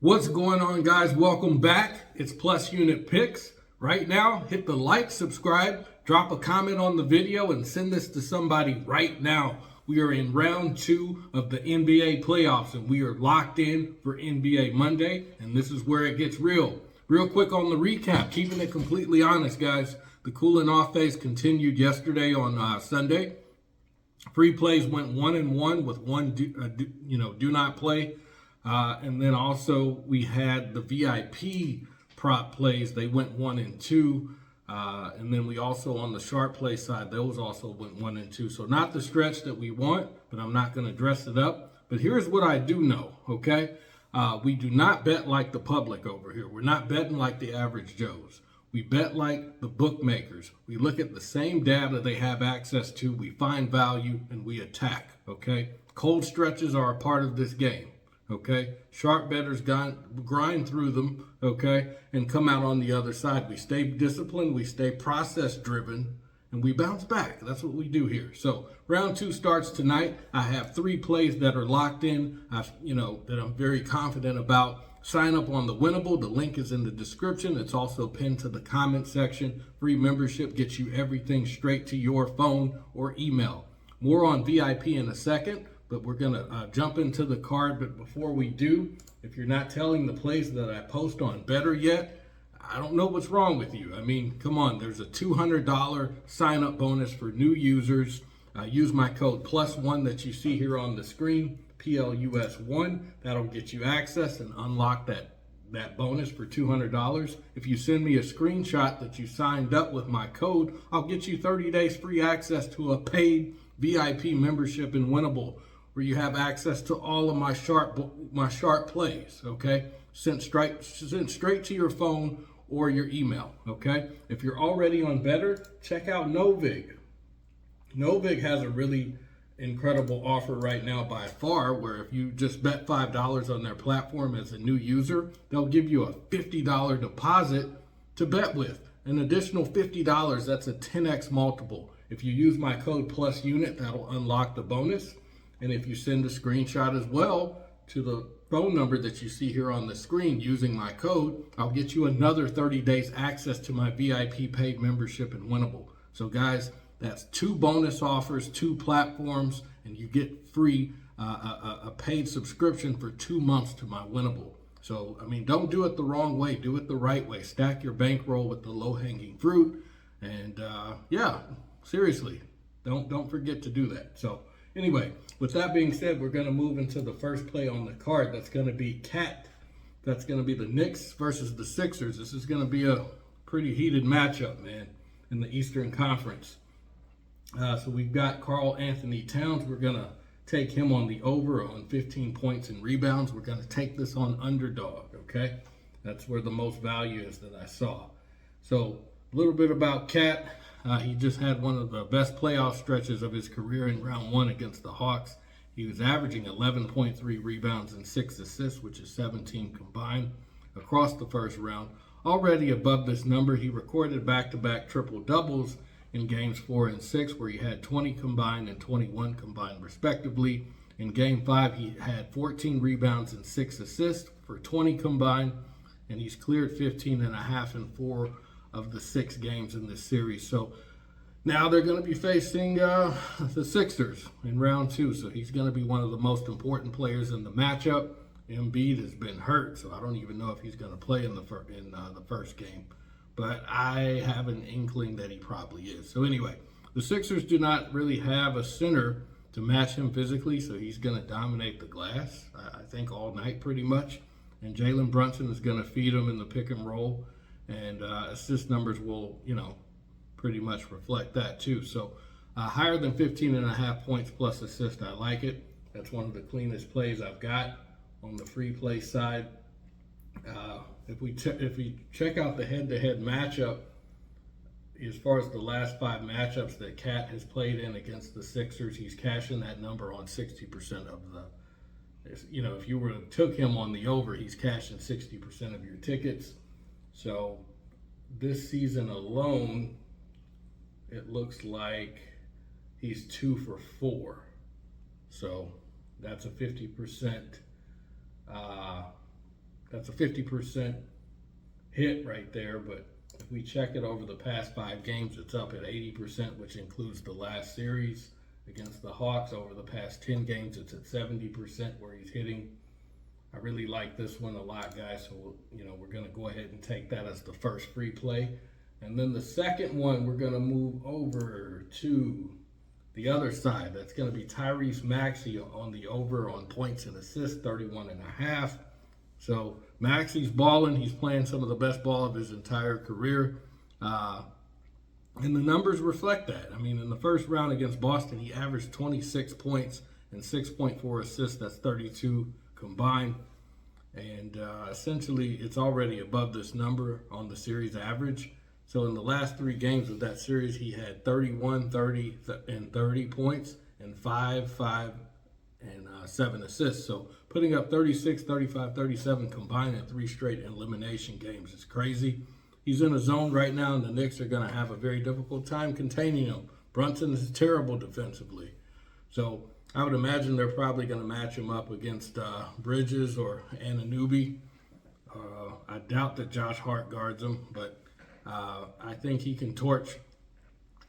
What's going on, guys? Welcome back. It's Plus Unit Picks. Right now, hit the like, subscribe, drop a comment on the video, and send this to somebody right now. We are in round 2 of the NBA playoffs, and we are locked in for NBA Monday, and this is where it gets real. Real quick on the recap, keeping it completely honest, guys. The cooling off phase continued yesterday on Sunday. Free plays went 1-1 with one do not play. And then also we had the VIP prop plays. They went 1-2. And then we also on the sharp play side, those also went 1-2. So not the stretch that we want, but I'm not going to dress it up. But here's what I do know, okay? We do not bet like the public over here. We're not betting like the average Joes. We bet like the bookmakers. We look at the same data they have access to. We find value and we attack, okay? Cold stretches are a part of this game. Okay, sharp bettors grind through them, okay, and come out on the other side. We stay disciplined, we stay process driven, and we bounce back. That's what we do here. So round 2 starts tonight. I have 3 plays that are locked in, that I'm very confident about. Sign up on the Winnable. The link is in the description. It's also pinned to the comment section. Free membership gets you everything straight to your phone or email. More on VIP in a second. But we're going to jump into the card. But before we do, if you're not telling the plays that I post on Better yet, I don't know what's wrong with you. I mean, come on. There's a $200 sign-up bonus for new users. Use my code +1 that you see here on the screen, PLUS1. That'll get you access and unlock that bonus for $200. If you send me a screenshot that you signed up with my code, I'll get you 30 days free access to a paid VIP membership in Winnable, where you have access to all of my sharp plays, okay? Sent straight to your phone or your email, okay? If you're already on Better, check out Novig. Novig has a really incredible offer right now by far, where if you just bet $5 on their platform as a new user, they'll give you a $50 deposit to bet with. An additional $50, that's a 10x multiple. If you use my code +unit, that'll unlock the bonus. And if you send a screenshot as well to the phone number that you see here on the screen using my code, I'll get you another 30 days access to my VIP paid membership in Winnable. So guys, that's 2 bonus offers, 2 platforms, and you get free a paid subscription for 2 months to my Winnable. So, I mean, don't do it the wrong way. Do it the right way. Stack your bankroll with the low-hanging fruit. And, yeah, seriously, don't forget to do that. So, anyway, with that being said, we're going to move into the first play on the card. That's going to be Cat. That's going to be the Knicks versus the Sixers. This is going to be a pretty heated matchup, man, in the Eastern Conference. So we've got Karl Anthony Towns. We're going to take him on the over on 15 points and rebounds. We're going to take this on underdog, okay? That's where the most value is that I saw. So a little bit about Cat. He just had one of the best playoff stretches of his career in round 1 against the Hawks. He was averaging 11.3 rebounds and 6 assists, which is 17 combined across the first round. Already above this number, he recorded back-to-back triple-doubles in games 4 and 6, where he had 20 combined and 21 combined respectively. In game 5, he had 14 rebounds and 6 assists for 20 combined, and he's cleared 15.5 in 4 of the 6 games in this series. So now they're going to be facing the Sixers in round 2. So he's going to be one of the most important players in the matchup. Embiid has been hurt, so I don't even know if he's going to play in the first game. But I have an inkling that he probably is. So anyway, the Sixers do not really have a center to match him physically, so he's going to dominate the glass, I think, all night pretty much. And Jalen Brunson is going to feed him in the pick and roll. And assist numbers will, pretty much reflect that too. So higher than 15.5 points plus assist, I like it. That's one of the cleanest plays I've got on the free play side. If we check out the head-to-head matchup, as far as the last 5 matchups that Cat has played in against the Sixers, he's cashing that number on 60% of the, if you were to took him on the over, he's cashing 60% of your tickets. So this season alone, it looks like he's 2 for 4. So that's a 50% that's a 50% hit right there, but if we check it over the past 5 games, it's up at 80%, which includes the last series against the Hawks. Over the past 10 games, it's at 70% where he's hitting. I really like this one a lot, guys, so we're going to go ahead and take that as the first free play. And then the second one, we're going to move over to the other side. That's going to be Tyrese Maxey on the over on points and assists, 31.5. So Maxey's balling. He's playing some of the best ball of his entire career. And the numbers reflect that. I mean, in the first round against Boston, he averaged 26 points and 6.4 assists. That's 32 combined. And essentially, it's already above this number on the series average. So in the last 3 games of that series, he had 31, 30, and 30 points and 5, 5, and 7 assists. So putting up 36, 35, 37 combined in 3 straight elimination games is crazy. He's in a zone right now, and the Knicks are going to have a very difficult time containing him. Brunson is terrible defensively. So I would imagine they're probably going to match him up against Bridges or Anunoby. I doubt that Josh Hart guards him, but I think he can torch.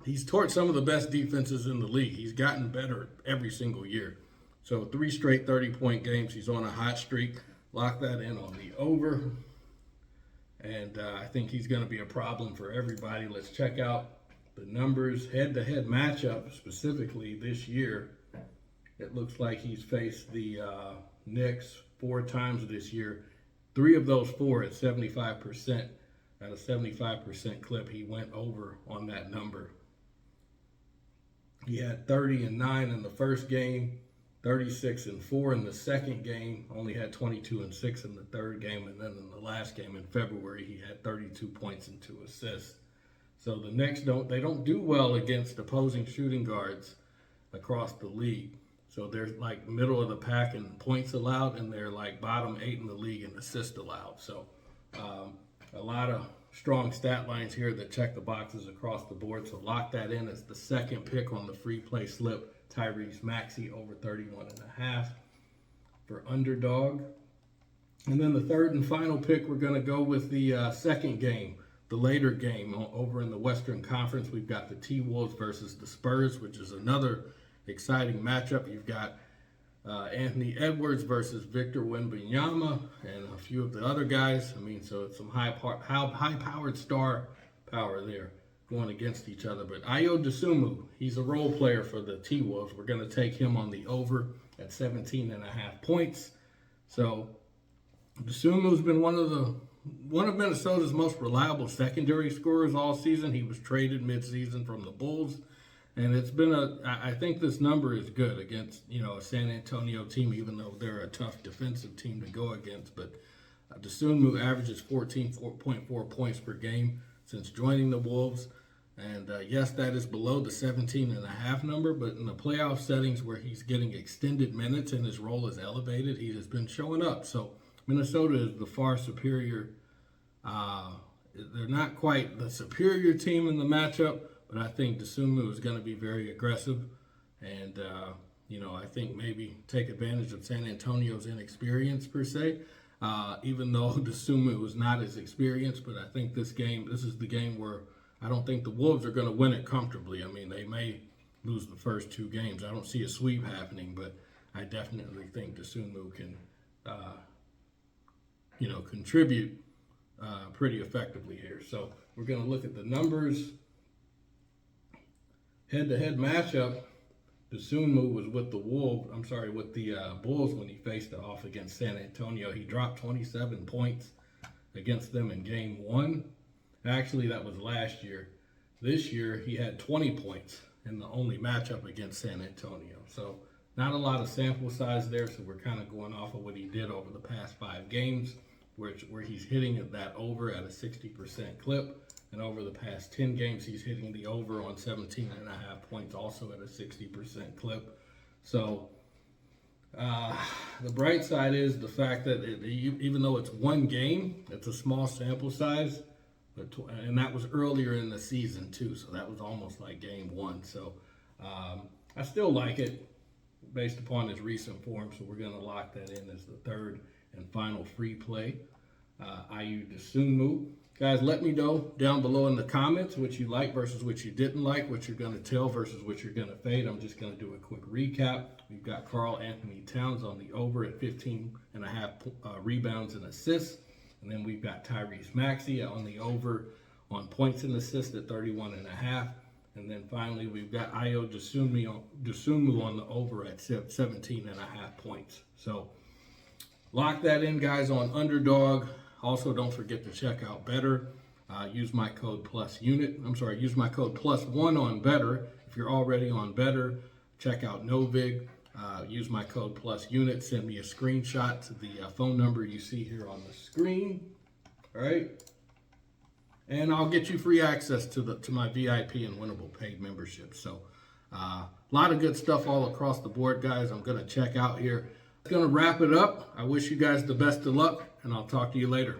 He's torched some of the best defenses in the league. He's gotten better every single year. So 3 straight 30-point games. He's on a hot streak. Lock that in on the over. And I think he's going to be a problem for everybody. Let's check out the numbers. Head-to-head matchup specifically this year. It looks like he's faced the Knicks 4 times this year. 3 of those 4 at 75%. At a 75% clip, he went over on that number. He had 30-9 in the first game, 36-4 in the second game, only had 22-6 in the third game, and then in the last game in February, he had 32 points and 2 assists. So the Knicks don't do well against opposing shooting guards across the league. So they're like middle of the pack in points allowed, and they're like bottom 8 in the league in assists allowed. So a lot of strong stat lines here that check the boxes across the board. So lock that in as the second pick on the free play slip. Tyrese Maxey over 31.5 for underdog. And then the third and final pick, we're going to go with the second game, the later game over in the Western Conference. We've got the T-Wolves versus the Spurs, which is another exciting matchup. You've got Anthony Edwards versus Victor Wembanyama and a few of the other guys. I mean, so it's some high-powered star power there going against each other. But Ayo Dosunmu, he's a role player for the T-Wolves. We're going to take him on the over at 17.5 points. So Dosunmu's been one of Minnesota's most reliable secondary scorers all season. He was traded midseason from the Bulls. And it's been I think this number is good against, a San Antonio team, even though they're a tough defensive team to go against. But Dosunmu averages 14.4 points per game since joining the Wolves. And yes, that is below the 17.5 number, but in the playoff settings where he's getting extended minutes and his role is elevated, he has been showing up. So Minnesota is the far superior. They're not quite the superior team in the matchup, but I think Dosunmu is going to be very aggressive and, I think maybe take advantage of San Antonio's inexperience per se, even though Dosunmu is not as experienced. But I think this is the game where I don't think the Wolves are going to win it comfortably. I mean, they may lose the first 2 games. I don't see a sweep happening, but I definitely think Dosunmu can, contribute pretty effectively here. So we're going to look at the numbers. Head-to-head matchup, Dosunmu was with the Bulls when he faced it off against San Antonio. He dropped 27 points against them in game 1. Actually, that was last year. This year, he had 20 points in the only matchup against San Antonio. So not a lot of sample size there, so we're kind of going off of what he did over the past 5 games, where he's hitting that over at a 60% clip. And over the past 10 games, he's hitting the over on 17.5 points, also at a 60% clip. So the bright side is the fact that even though it's 1 game, it's a small sample size, and that was earlier in the season too. So that was almost like game 1. So I still like it based upon his recent form. So we're going to lock that in as the third and final free play, Ayu Dosunmu. Guys, let me know down below in the comments what you like versus what you didn't like, what you're going to tail versus what you're going to fade. I'm just going to do a quick recap. We've got Karl Anthony Towns on the over at 15.5 rebounds and assists. And then we've got Tyrese Maxey on the over on points and assists at 31.5. And then finally, we've got Ayu Dosunmu on the over at 17.5 points. So lock that in, guys, on Underdog. Also, don't forget to check out Better. Use my code +UNIT. Use my code +1 on Better. If you're already on Better, check out Novig. Use my code +UNIT. Send me a screenshot to the phone number you see here on the screen. All right. And I'll get you free access to my VIP and winnable paid membership. So a lot of good stuff all across the board, guys. I'm going to check out here. It's going to wrap it up. I wish you guys the best of luck, and I'll talk to you later.